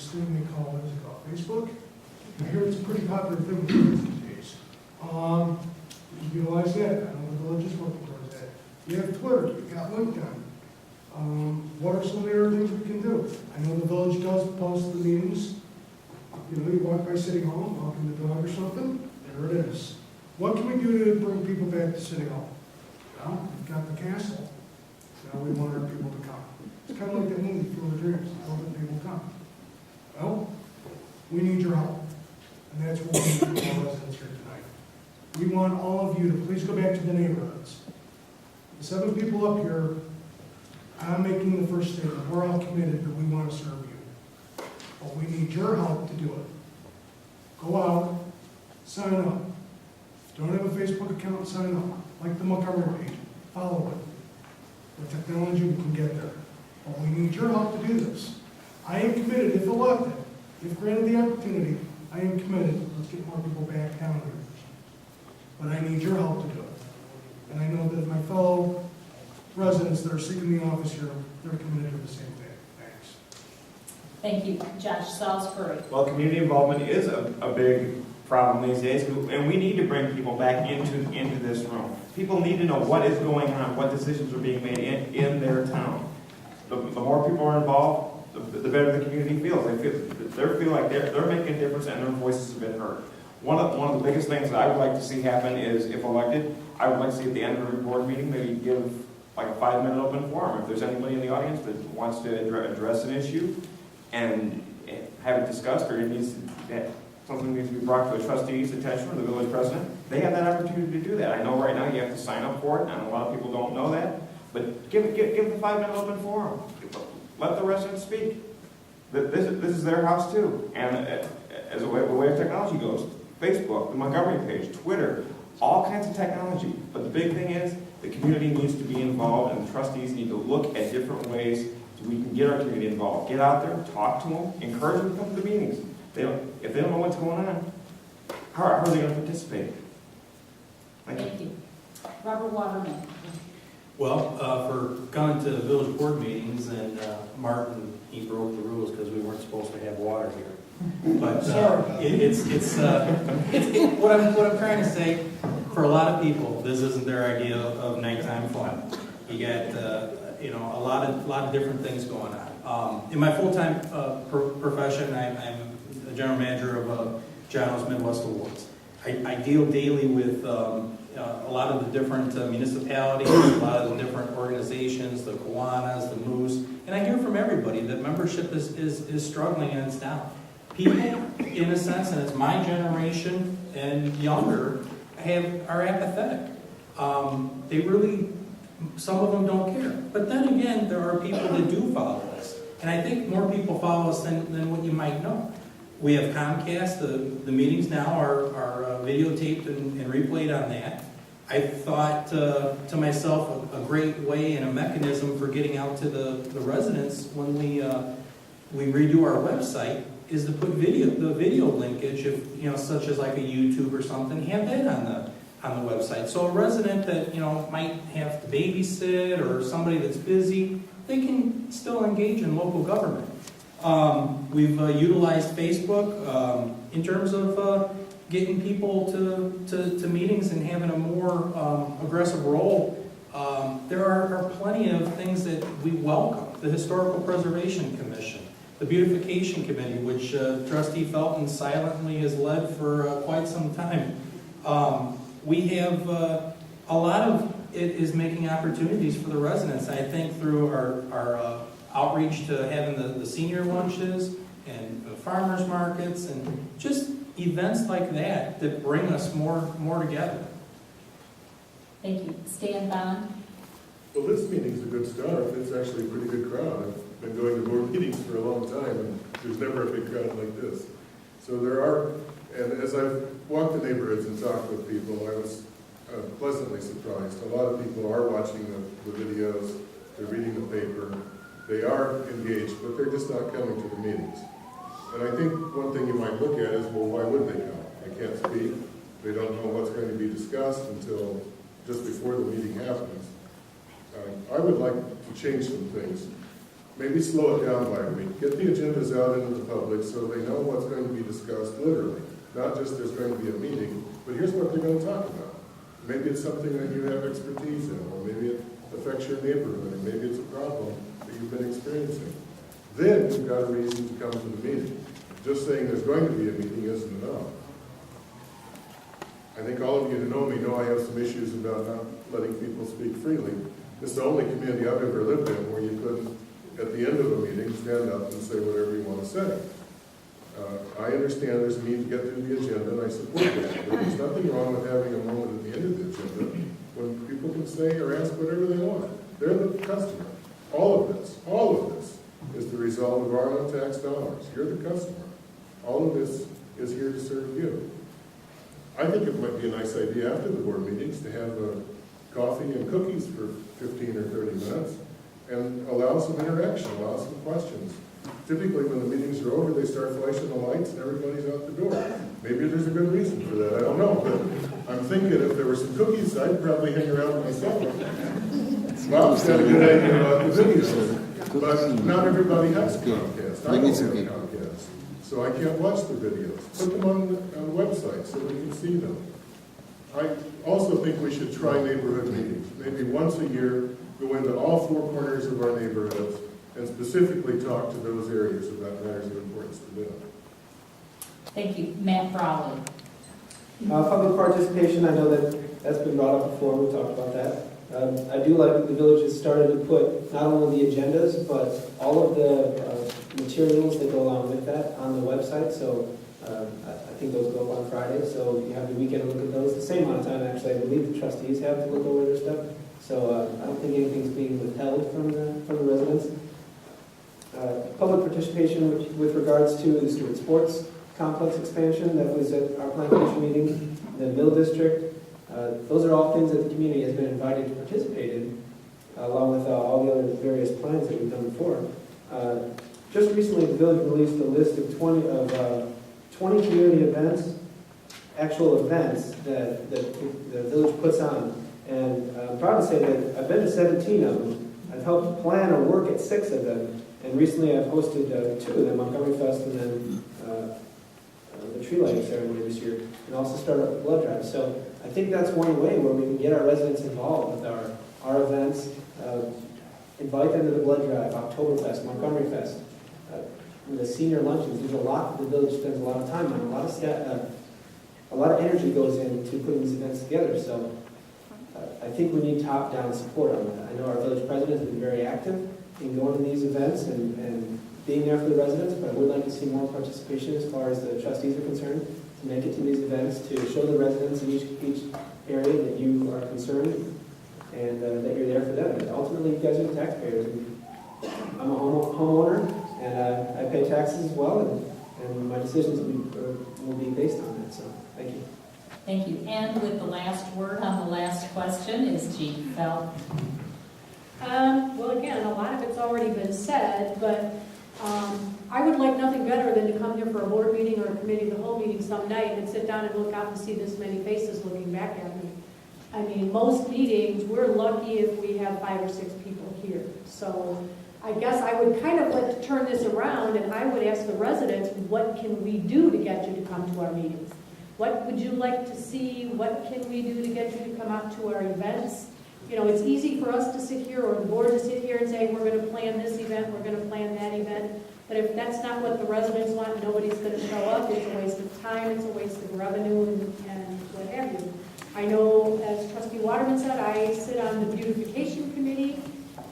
this thing they call, what is it called, Facebook? I hear it's a pretty popular thing with kids these days. Utilize that. I know the village is working towards that. You have Twitter, you've got LinkedIn. What are some of the other things we can do? I know the village does post the meetings. You know, you walk by City Hall, walking the dog or something, there it is. What can we do to bring people back to City Hall? Well, we've got the castle. Now we want our people to come. It's kind of like that movie, Field of Dreams, all the people come. Well, we need your help. And that's what we need from our residents here tonight. We want all of you to please go back to the neighborhoods. The 7 people up here, I'm making the first statement. We're all committed, but we want to serve you. But we need your help to do it. Go out, sign up. Don't have a Facebook account, sign up. Like the Montgomery page, follow it. With technology, we can get there. But we need your help to do this. I am committed, if elected, if granted the opportunity, I am committed. Let's get more people back down here. But I need your help to do it. And I know that my fellow residents that are seeking the office here, they're committed to the same thing. Thanks. Thank you. Josh Salisbury. Well, community involvement is a big problem these days, and we need to bring people back into this room. People need to know what is going on, what decisions are being made in their town. The more people are involved, the better the community feels. They feel like they're making a difference and their voices have been heard. One of the biggest things that I would like to see happen is, if elected, I would like to see at the end of the board meeting, maybe give like a 5-minute open forum. If there's anybody in the audience that wants to address an issue and have it discussed, or it needs to, something needs to be brought to a trustee's attention or the village president, they have that opportunity to do that. I know right now you have to sign up for it, and a lot of people don't know that, but give the 5-minute open forum. Let the residents speak. This is their house too, and as the way of technology goes, Facebook, the Montgomery page, Twitter, all kinds of technology. But the big thing is, the community needs to be involved, and the trustees need to look at different ways so we can get our community involved. Get out there, talk to them, encourage them to come to the meetings. If they don't know what's going on, how are they going to participate? Thank you. Robert Waterman. Well, for coming to village board meetings, and Martin, he broke the rules because we weren't supposed to have water here. But what I'm trying to say, for a lot of people, this isn't their idea of nighttime fun. You got a lot of different things going on. In my full-time profession, I'm the general manager of John O's Midwest Awards. I deal daily with a lot of the different municipalities, a lot of the different organizations, the Kiwanis, the Moose, and I hear from everybody that membership is struggling and it's down. People, in a sense, and it's my generation and younger, are apathetic. They really, some of them don't care. But then again, there are people that do follow us. And I think more people follow us than what you might know. We have Comcast. The meetings now are videotaped and replayed on that. I thought to myself a great way and a mechanism for getting out to the residents when we redo our website is to put the video linkage, if such as like a YouTube or something, have that on the website. So a resident that might have to babysit or somebody that's busy, they can still engage in local government. We've utilized Facebook in terms of getting people to meetings and having a more aggressive role. There are plenty of things that we welcome. The Historical Preservation Commission, the Beautification Committee, which Trustee Felton silently has led for quite some time. We have a lot of it is making opportunities for the residents. I think through our outreach to having the senior lunches and the farmers markets and just events like that bring us more together. Thank you. Stan Bond. Well, this meeting's a good start. It's actually a pretty good crowd. I've been going to board meetings for a long time, and there's never a big crowd like this. So there are, and as I've walked the neighborhoods and talked with people, I was pleasantly surprised. A lot of people are watching the videos, they're reading the paper, they are engaged, but they're just not coming to the meetings. And I think one thing you might look at is, well, why would they come? They can't speak, they don't know what's going to be discussed until just before the meeting happens. I would like to change some things. maybe slow it down by a week. Get the agendas out into the public so they know what's going to be discussed literally. Not just there's going to be a meeting, but here's what they're going to talk about. Maybe it's something that you have expertise in, or maybe it affects your neighborhood, or maybe it's a problem that you've been experiencing. Then you've got a reason to come to the meeting. Just saying there's going to be a meeting isn't enough. I think all of you who know me know I have some issues about not letting people speak freely. It's the only community I've ever lived in where you couldn't, at the end of a meeting, stand up and say whatever you want to say. I understand there's a need to get through the agenda, and I support that. But there's nothing wrong with having a moment at the end of the agenda when people can say or ask whatever they want. They're the customer. All of this is the result of our own tax dollars. You're the customer. All of this is here to serve you. I think it might be a nice idea after the board meetings to have coffee and cookies for 15 or 30 minutes and allow some interaction, allow some questions. Typically, when the meetings are over, they start flashing the lights and everybody's out the door. Maybe there's a good reason for that, I don't know. But I'm thinking if there were some cookies, I'd probably hang around myself. Bob's got a good idea about the videos, but not everybody has Comcast. I don't have Comcast, so I can't watch the videos. Put them on the website so we can see them. I also think we should try neighborhood meetings. Maybe once a year, go into all four corners of our neighborhoods and specifically talk to those areas about matters of importance to them. Thank you. Matt Browley. Public participation, I know that that's been brought up before, we talked about that. I do like that the village has started to put not only the agendas, but all of the materials that go along with that on the website. So I think those go up on Friday, so you have the weekend to look at those. The same amount of time, actually, I believe the trustees have to look over their stuff. So I don't think anything's being withheld from the residents. Public participation with regards to the Stewart Sports Complex expansion that was at our Plan Commission meeting, the Mill District. Those are all things that the community has been invited to participate in, along with all the other various plans that we've done before. Just recently, the village released a list of 20 community events, actual events that the village puts on. And I'm proud to say that I've been to 17 of them. I've helped plan or work at 6 of them. And recently I've hosted 2 of them, Montgomery Fest and then the tree lighting ceremony this year, and also started up the blood drive. So I think that's one way where we can get our residents involved with our events, invite them to the blood drive, Oktoberfest, Montgomery Fest, the senior luncheons. There's a lot that the village spends a lot of time on. A lot of energy goes into putting these events together. So I think we need top-down support on that. I know our village president has been very active in going to these events and being there for the residents, but I would like to see more participation as far as the trustees are concerned, to make it to these events, to show the residents in each area that you are concerned and that you're there for them. And ultimately, you guys are the taxpayers. And I'm a homeowner, and I pay taxes as well, and my decisions will be based on that. So, thank you. Thank you. And with the last word on the last question is Jean Felt. Well, again, a lot of it's already been said, but I would like nothing better than to come here for a board meeting or a committee of the whole meeting some night and sit down and look out and see this many faces looking back at me. I mean, most meetings, we're lucky if we have 5 or 6 people here. So I guess I would kind of like to turn this around, and I would ask the residents, what can we do to get you to come to our meetings? What would you like to see? What can we do to get you to come out to our events? You know, it's easy for us to sit here or the board to sit here and say, we're going to plan this event, we're going to plan that event. But if that's not what the residents want, nobody's going to show up. It's a waste of time, it's a waste of revenue, and what have you. I know, as Trustee Waterman said, I sit on the beautification committee,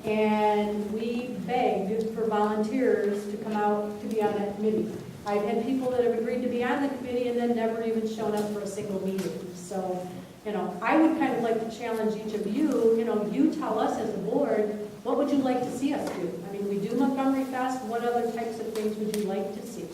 and we begged for volunteers to come out to be on that committee. I've had people that have agreed to be on the committee and then never even shown up for a single meeting. So, you know, I would kind of like to challenge each of you, you know, you tell us as a board, what would you like to see us do? I mean, we do Montgomery Fest, what other types of things would you like to see?